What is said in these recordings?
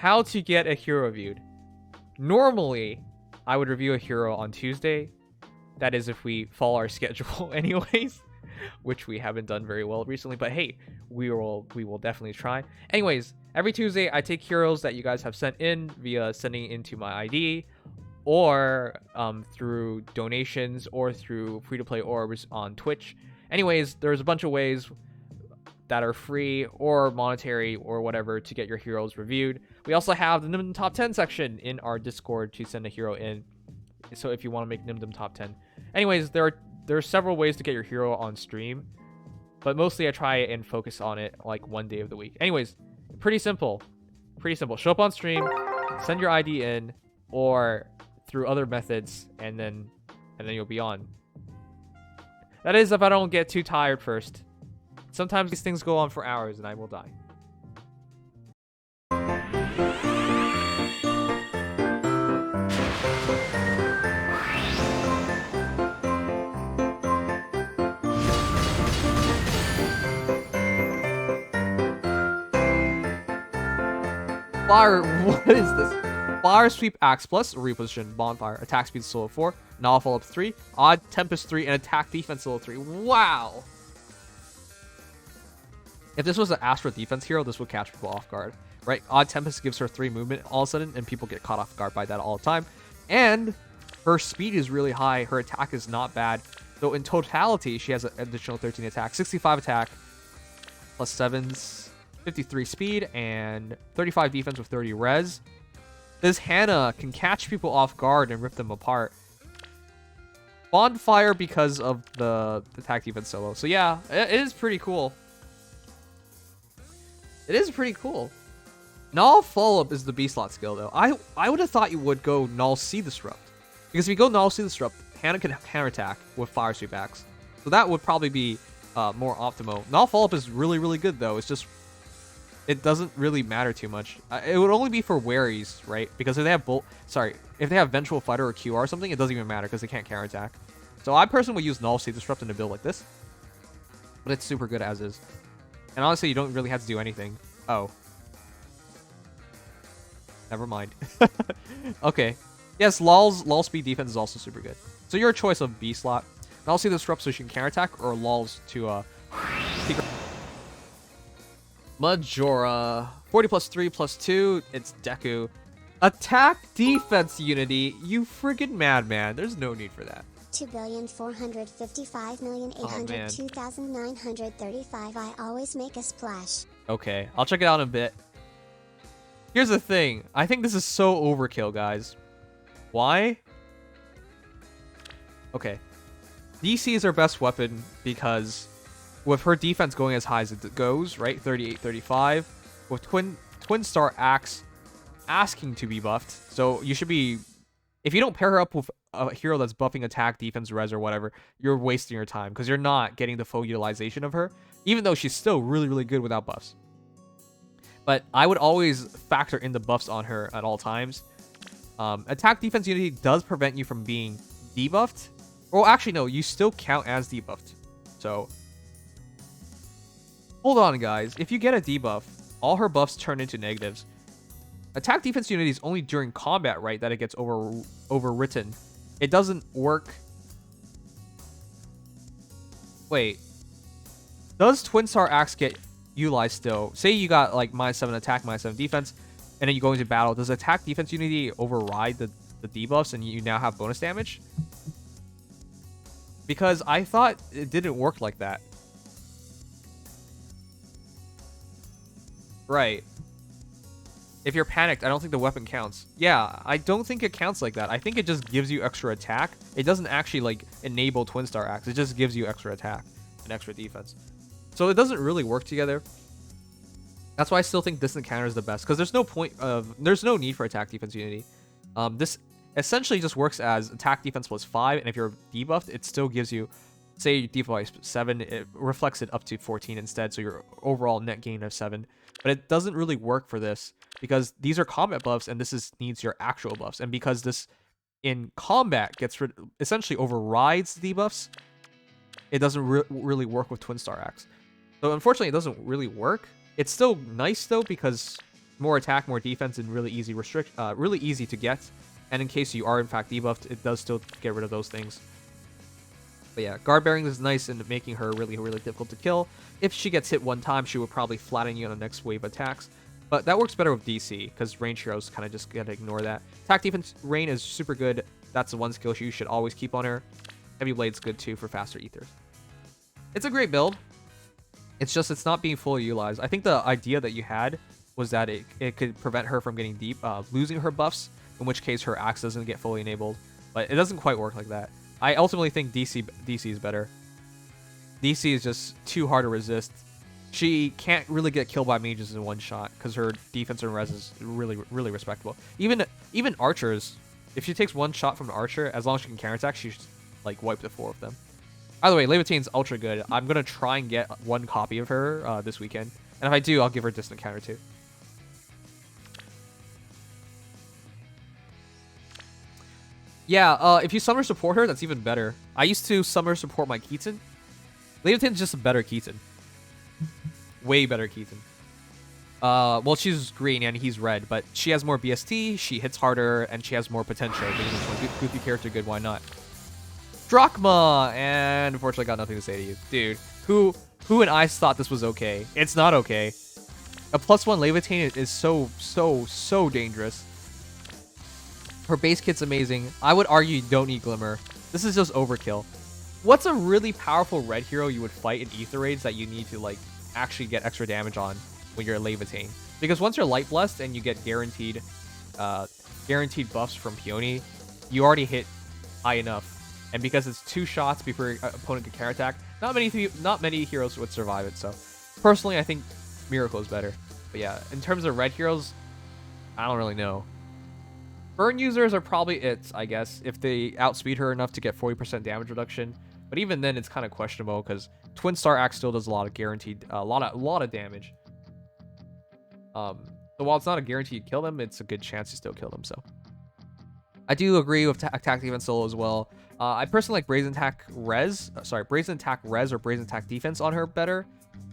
how to get a hero reviewed. Normally, I would review a hero on Tuesday. That is if we follow our schedule anyways, which we haven't done very well recently, but hey, we will definitely try. Anyways, every Tuesday I take heroes that you guys have sent in via sending it into my ID, or through donations, or through free-to-play orbs on Twitch. Anyways, there's a bunch of ways that are free or monetary or whatever to get your heroes reviewed. We also have the Nimdom top 10 section in our Discord to send a hero in. So if you want to make Nimdom top 10. Anyways, there are several ways to get your hero on stream, but mostly I try and focus on it like one day of the week. Anyways, pretty simple. Pretty simple. Show up on stream, send your ID in, or through other methods, and then you'll be on. That is if I don't get too tired first. Sometimes these things go on for hours and I will die. Fire, what is this? Fire Sweep Axe Plus, reposition Bonfire, attack speed solo 4, Null follow up 3, Odd Tempest 3, and attack defense solo 3. Wow! If this was an Astro defense hero, this would catch people off guard, right? Odd Tempest gives her 3 movement all of a sudden, and people get caught off guard by that all the time. And her speed is really high, her attack is not bad. Though in totality, she has an additional 13 attack, 65 attack, plus 7's, 53 speed, and 35 defense with 30 res. This Hana can catch people off guard and rip them apart. Bonfire because of the attack defense solo. So yeah, it is pretty cool. It is pretty cool. Null follow-up is the B-slot skill, though. I would have thought you would go Null Sea Disrupt. Because if you go Null Sea Disrupt, Hana can counterattack with Fire Sweep Axe. So that would probably be more optimal. Null follow-up is really, really good, though. It's just... it doesn't really matter too much. It would only be for Waries, right? Because if they have if they have Vengeful Fighter or QR or something, it doesn't even matter because they can't counterattack. So I personally would use Null Sea Disrupt in a build like this. But it's super good as is. And honestly, you don't really have to do anything. Oh. Never mind. Okay. Yes, lull speed defense is also super good. So your choice of B slot. Null Sea Disrupt so you can counterattack, or lulls to Majora. 40 plus 3 plus 2. It's Deku. Attack defense unity. You friggin' madman. There's no need for that. 2,455,802,935. I always make a splash. Okay, I'll check it out in a bit. Here's the thing. I think this is so overkill, guys. Why? Okay. DC is her best weapon because with her defense going as high as it goes, right? 38, 35. With Twin Star Axe asking to be buffed. So you should be... if you don't pair her up with a hero that's buffing attack, defense, res, or whatever, you're wasting your time because you're not getting the full utilization of her, even though she's still really, really good without buffs. But I would always factor in the buffs on her at all times. Attack defense unity does prevent you from being debuffed. Well, actually, no, you still count as debuffed. So, hold on, guys. If you get a debuff, all her buffs turn into negatives. Attack defense unity is only during combat, right, that it gets overwritten. It doesn't work. Wait. Does Twin Star Axe get utilized still? Say you got like -7 attack, -7 defense, and then you go into battle. Does attack defense unity override the debuffs and you now have bonus damage? Because I thought it didn't work like that. Right. If you're panicked, I don't think the weapon counts. Yeah, I don't think it counts like that. I think it just gives you extra attack. It doesn't actually, like, enable Twin Star Axe. It just gives you extra attack and extra defense. So it doesn't really work together. That's why I still think Distant Counter is the best. Because there's no need for attack defense unity. This essentially just works as attack defense plus 5. And if you're debuffed, it still gives you, say you debuff by 7, it reflects it up to 14 instead. So your overall net gain of 7. But it doesn't really work for this. Because these are combat buffs, and this needs your actual buffs. And because this, in combat, essentially overrides the debuffs, it doesn't really work with Twin Star Axe. So unfortunately, it doesn't really work. It's still nice, though, because more attack, more defense, and really easy to get. And in case you are in fact debuffed, it does still get rid of those things. But yeah, guard bearing is nice in making her really, really difficult to kill. If she gets hit one time, she would probably flatten you on the next wave of attacks. But that works better with DC, because range heroes kind of just gotta ignore that. Attack defense rain is super good. That's the one skill you should always keep on her. Heavy blade's good too for faster ethers. It's a great build. It's just it's not being fully utilized. I think the idea that you had was that it could prevent her from getting losing her buffs, in which case her axe doesn't get fully enabled. But it doesn't quite work like that. I ultimately think DC is better. DC is just too hard to resist. She can't really get killed by mages in one shot because her defense and res is really, really respectable. Even archers, if she takes one shot from an archer, as long as she can counterattack, she should like wipe the 4 of them. Either way, Levitating's ultra good. I'm gonna try and get one copy of her this weekend, and if I do, I'll give her distant counter too. Yeah, if you summer support her, that's even better. I used to summer support my Keaton. Levitating's just a better Keaton. Way better Keaton. Well, she's green and he's red, but she has more BST, she hits harder, and she has more potential. Being this goofy character, good, why not? Drachma! And unfortunately, I got nothing to say to you. Dude, who and I thought this was okay? It's not okay. A +1 Levitating is so dangerous. Her base kit's amazing. I would argue you don't need Glimmer. This is just overkill. What's a really powerful red hero you would fight in Ether Raids that you need to like actually get extra damage on when you're Levitating? Because once you're Light Blessed and you get guaranteed buffs from Peony, you already hit high enough. And because it's 2 shots before your opponent can counterattack, not many heroes would survive it. So personally, I think Miracle is better. But yeah, in terms of red heroes, I don't really know. Burn users are probably it, I guess, if they outspeed her enough to get 40% damage reduction. But even then, it's kind of questionable because Twin Star Axe still does a lot of guaranteed, a lot of damage. So while it's not a guarantee you kill them, it's a good chance you still kill them. So I do agree with attack defense solo as well. I personally like Brazen Attack Res or Brazen Attack Defense on her better,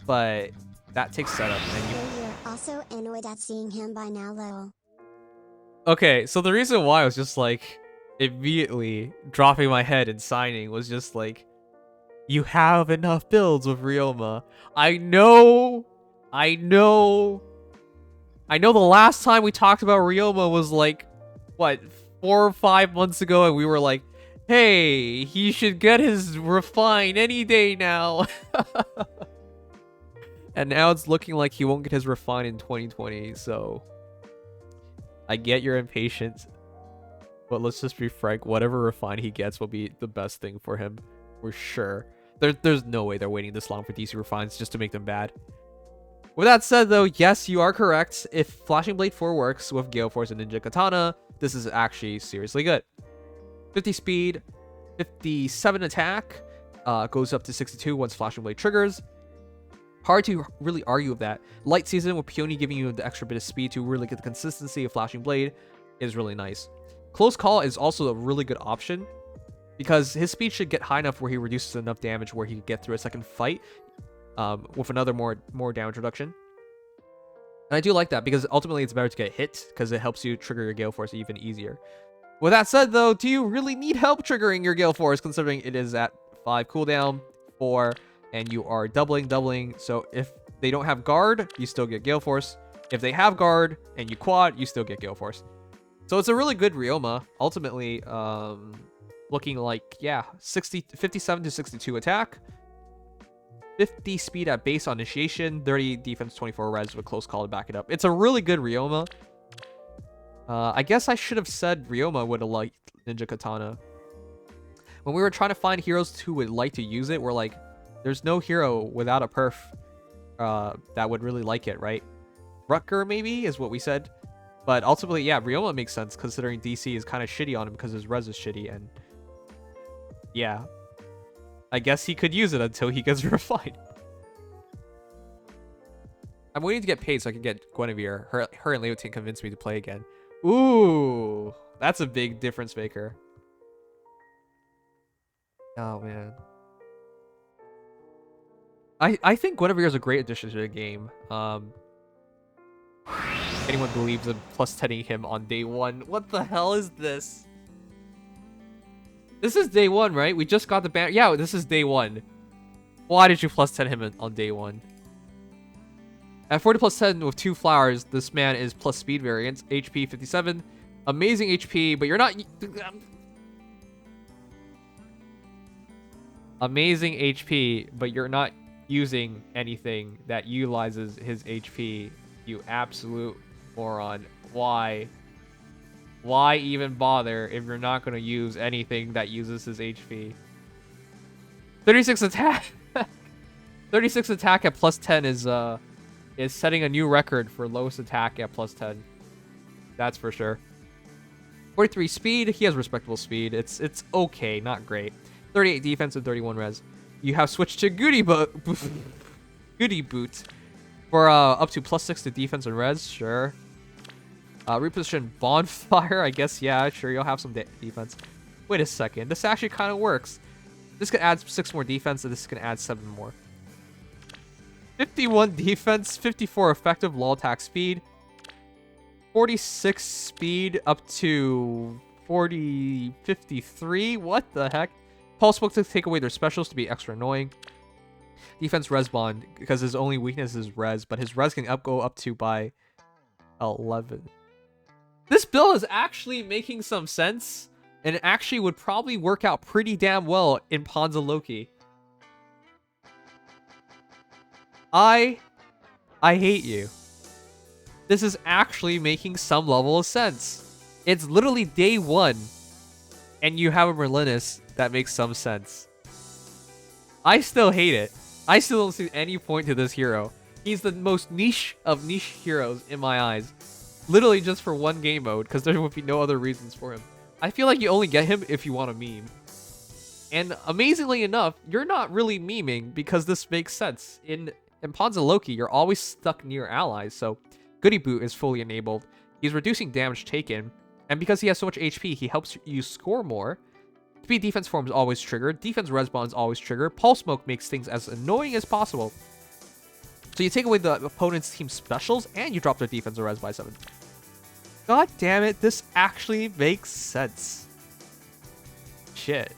but that takes setup. And You're also annoyed at seeing him by now, lol. Okay, so the reason why I was just like immediately dropping my head and signing was just like, you have enough builds with Ryoma. I know the last time we talked about Ryoma was like, what, 4 or 5 months ago, and we were like, hey, he should get his refine any day now. And now it's looking like he won't get his refine in 2020, so I get your impatience, but let's just be frank, whatever refine he gets will be the best thing for him, for sure. There's no way they're waiting this long for DC refines just to make them bad. With that said, though, yes, you are correct. If Flashing Blade 4 works with Gale Force and Ninja Katana, this is actually seriously good. 50 speed, 57 attack, goes up to 62 once Flashing Blade triggers. Hard to really argue with that. Light Season with Peony giving you the extra bit of speed to really get the consistency of Flashing Blade is really nice. Close Call is also a really good option because his speed should get high enough where he reduces enough damage where he can get through a second fight with another more damage reduction. And I do like that because ultimately it's better to get hit because it helps you trigger your Gale Force even easier. With that said, though, do you really need help triggering your Gale Force considering it is at 5 cooldown, 4, and you are doubling. So if they don't have guard, you still get Gale Force. If they have guard and you quad, you still get Gale Force. So it's a really good Ryoma. Ultimately, looking like, yeah, 57 to 62 attack, 50 speed at base on initiation, 30 defense, 24 res with Close Call to back it up. It's a really good Ryoma. I guess I should have said Ryoma would have liked Ninja Katana. When we were trying to find heroes who would like to use it, we're like, there's no hero without a perf that would really like it, right? Rutger, maybe, is what we said. But ultimately, yeah, Ryoma makes sense considering DC is kind of shitty on him because his res is shitty. And yeah, I guess he could use it until he gets refined. I'm waiting to get paid so I can get Guinevere. Her and Levitating convinced me to play again. Ooh, that's a big difference maker. Oh, man. I think Guinevere is a great addition to the game. Anyone believes in plus 10ing him on day 1. What the hell is this? This is day 1, right? We just got the banner. Yeah, this is day 1. Why did you plus 10 him on day 1? At 40 plus 10 with 2 flowers, this man is plus speed variant. HP 57. Amazing HP, but you're not... Amazing HP, but you're not using anything that utilizes his HP. You absolute moron. Why? Why even bother if you're not going to use anything that uses his HP? 36 attack. 36 attack at plus 10 is setting a new record for lowest attack at plus 10. That's for sure. 43 speed. He has respectable speed. It's okay, not great. 38 defense and 31 res. You have switched to Goody Boot for up to plus 6 to defense and res. Sure. Reposition Bonfire. I guess, yeah, sure. You'll have some defense. Wait a second. This actually kind of works. This can add 6 more defense, and this can add 7 more. 51 defense, 54 effective, low attack speed. 46 speed up to 53. What the heck? Pulse Book to take away their specials to be extra annoying. Defense res bond, because his only weakness is res, but his res can go up to by 11. This build is actually making some sense, and it actually would probably work out pretty damn well in Ponza Loki. I hate you. This is actually making some level of sense. It's literally day 1, and you have a Merlinus that makes some sense. I still hate it. I still don't see any point to this hero. He's the most niche of niche heroes in my eyes. Literally just for one game mode, because there would be no other reasons for him. I feel like you only get him if you want a meme. And amazingly enough, you're not really memeing because this makes sense. In Ponza Loki, you're always stuck near allies, so Goody Boot is fully enabled. He's reducing damage taken, and because he has so much HP, he helps you score more. Speed defense form is always triggered. Defense res bond is always triggered. Pulse Smoke makes things as annoying as possible. So you take away the opponent's team specials, and you drop their defense res by 7. God damn it, this actually makes sense. Shit.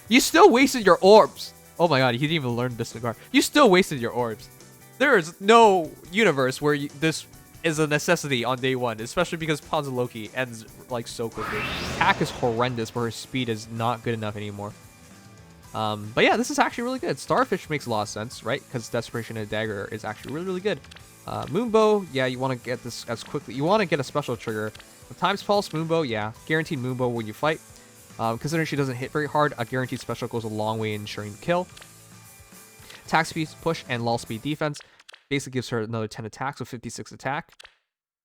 You still wasted your orbs. Oh my god, he didn't even learn Distant Guard. You still wasted your orbs. There is no universe where this is a necessity on day 1, especially because Ponza Loki ends like so quickly. Attack is horrendous, but her speed is not good enough anymore. But yeah, this is actually really good. Starfish makes a lot of sense, right? Because Desperation and Dagger is actually really, really good. Moonbow, yeah, you want to get this as quickly. You want to get a special trigger. Times Pulse, Moonbow, yeah. Guaranteed Moonbow when you fight. Considering she doesn't hit very hard, a guaranteed special goes a long way in ensuring the kill. Attack speed push and lull speed defense basically gives her another 10 attacks with 56 attack.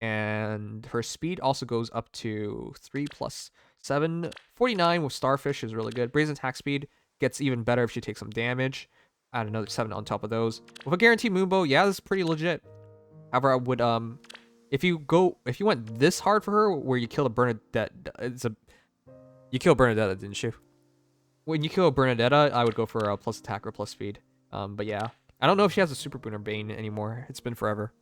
And her speed also goes up to 3 plus 7. 49 with Starfish is really good. Brazen attack speed gets even better if she takes some damage. Add another 7 on top of those. With a guaranteed Moonbow, yeah, this is pretty legit. However, I would if you went this hard for her, where you kill a Bernadette, you kill Bernadetta, didn't you? When you kill Bernadetta, I would go for a plus attack or plus speed. But yeah, I don't know if she has a Super Boon or Bane anymore. It's been forever.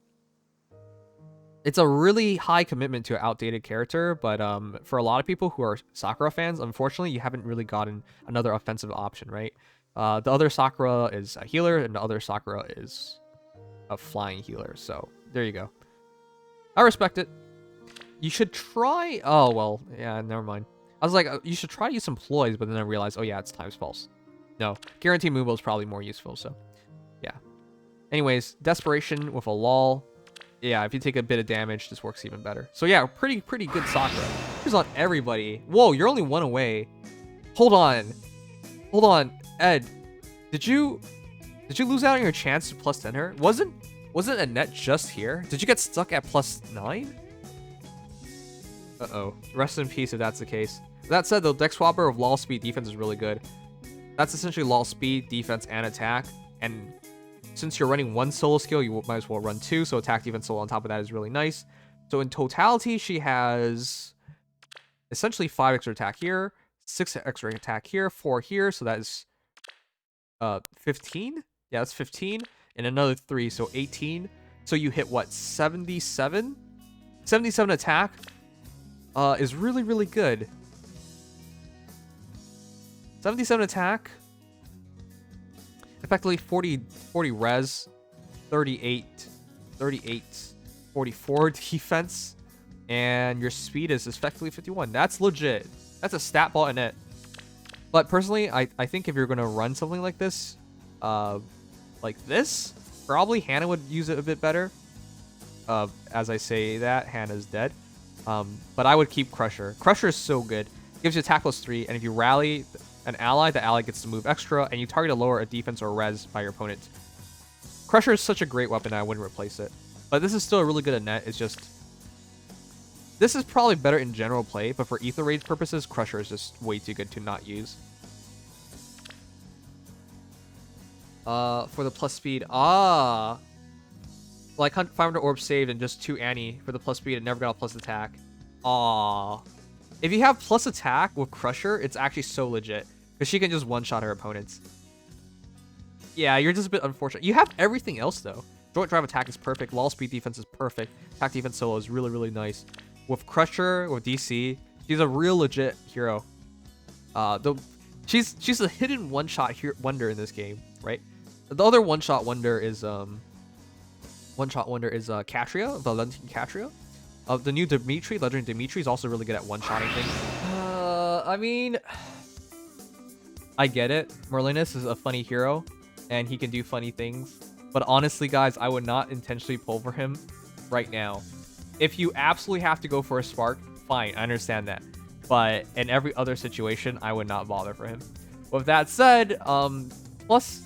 It's a really high commitment to an outdated character, but for a lot of people who are Sakura fans, unfortunately, you haven't really gotten another offensive option, right? The other Sakura is a healer, and the other Sakura is a flying healer. So there you go. I respect it. You should try... Oh, well, yeah, never mind. I was like, you should try to use some ploys, but then I realized, oh yeah, it's times pulse. No, guaranteed Moonbow is probably more useful, so yeah. Anyways, Desperation with a lull. Yeah, if you take a bit of damage, this works even better. So yeah, pretty good Sakura. Here's on everybody. Whoa, you're only 1 away. Hold on, Ed. Did you lose out on your chance to plus 10 her? Wasn't Annette just here? Did you get stuck at plus 9? Uh-oh. Rest in peace if that's the case. That said, though, Dex Swapper of lull speed defense is really good. That's essentially lull speed, defense, and attack. And since you're running 1 solo skill, you might as well run 2. So attack, defense, solo on top of that is really nice. So in totality, she has essentially 5 extra attack here, 6 extra attack here, 4 here. So that is 15. Yeah, that's 15. And another 3, so 18. So you hit what, 77? 77 attack is really, really good. 77 attack. Effectively 40 res, 38, 44 defense, and your speed is effectively 51. That's legit. That's a stat ball in it. But personally, I think if you're going to run something like this, probably Hana would use it a bit better. As I say that, Hana's dead. But I would keep Crusher. Crusher is so good. Gives you attack +3, and if you rally an ally, the ally gets to move extra, and you target a lower a defense or res by your opponent. Crusher is such a great weapon, I wouldn't replace it. But this is still really good at net. It's just... This is probably better in general play, but for Ether Raids purposes, Crusher is just way too good to not use. For the plus speed, like 500 orbs saved and just 2 Annie for the plus speed and never got a plus attack. If you have plus attack with Crusher, it's actually so legit because she can just one-shot her opponents. Yeah, you're just a bit unfortunate. You have everything else though. Joint drive attack is perfect. Wall speed defense is perfect. Attack defense solo is really, really nice. With Crusher, with DC, she's a real legit hero. She's a hidden one-shot wonder in this game, right? The other one-shot wonder is Katria, the Lenten Katria. The new Dimitri, Legend Dimitri, is also really good at one-shotting things. I mean, I get it. Merlinus is a funny hero, and he can do funny things. But honestly, guys, I would not intentionally pull for him right now. If you absolutely have to go for a spark, fine, I understand that. But in every other situation, I would not bother for him. With that said, plus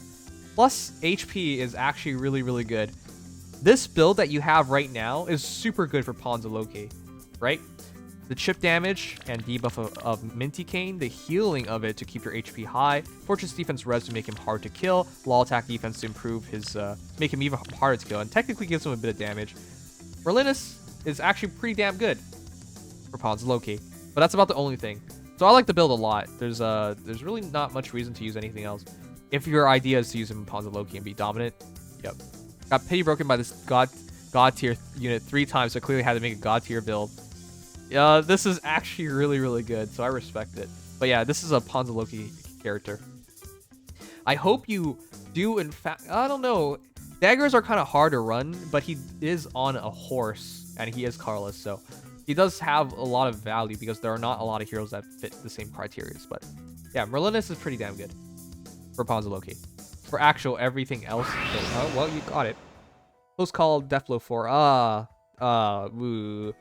HP is actually really, really good. This build that you have right now is super good for Pawns of Loki, right? The chip damage and debuff of Minty Cane, the healing of it to keep your HP high, Fortress Defense res to make him hard to kill, Law Attack Defense to improve his, make him even harder to kill, and technically gives him a bit of damage. Merlinus is actually pretty damn good for Pawns of Loki, but that's about the only thing. So I like the build a lot. There's really not much reason to use anything else. If your idea is to use him in Pawns of Loki and be dominant, yep. Got pity broken by this god tier unit 3 times, so I clearly had to make a god tier build. Yeah, this is actually really, really good, so I respect it. But yeah, this is a Pawns of Loki character. I hope you do, in fact, I don't know. Daggers are kind of hard to run, but he is on a horse, and he is colorless, so he does have a lot of value because there are not a lot of heroes that fit the same criteria. But yeah, Merlinus is pretty damn good for Pawns of Loki. For actual everything else, oh, well, you got it. Close call, Deathblow 4. Woo.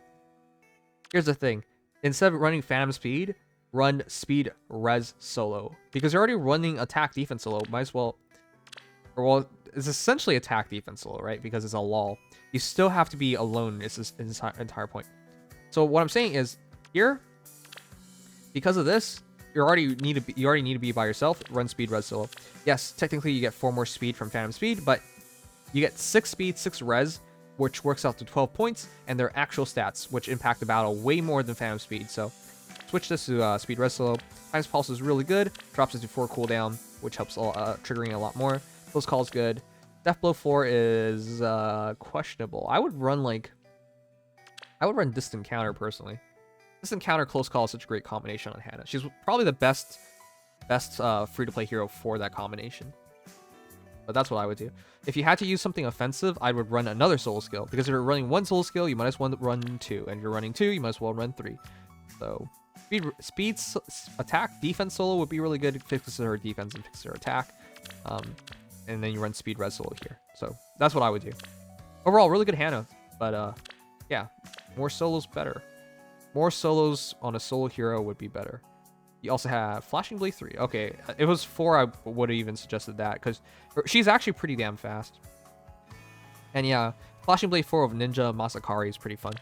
Here's the thing. Instead of running Phantom Speed, run Speed Res Solo. Because you're already running Attack Defense Solo. Might as well... Or, well, it's essentially Attack Defense Solo, right? Because it's a lull. You still have to be alone. It's this entire point. So what I'm saying is, here, because of this, you already need to be by yourself. Run Speed Res Solo. Yes, technically you get 4 more speed from Phantom Speed, but you get 6 speed, 6 res, which works out to 12 points, and their actual stats, which impact the battle way more than Phantom Speed. So switch this to Speed Res Solo. Times Pulse is really good. Drops it to 4 cooldown, which helps triggering a lot more. Close Call is good. Deathblow 4 is questionable. I would run Distant Counter personally. Distant Counter Close Call is such a great combination on Hana. She's probably the best free-to-play hero for that combination. But that's what I would do. If you had to use something offensive, I would run another solo skill. Because if you're running 1 solo skill, you might as well run 2. And if you're running 2, you might as well run 3. So, speed attack, defense solo would be really good. It fixes her defense and fixes her attack. And then you run speed res solo here. So, that's what I would do. Overall, really good Hana. But, yeah, more solos better. More solos on a solo hero would be better. You also have Flashing Blade 3. Okay, it was 4, I would have even suggested that, because she's actually pretty damn fast. And yeah, Flashing Blade 4 of Ninja Masakari is pretty fun.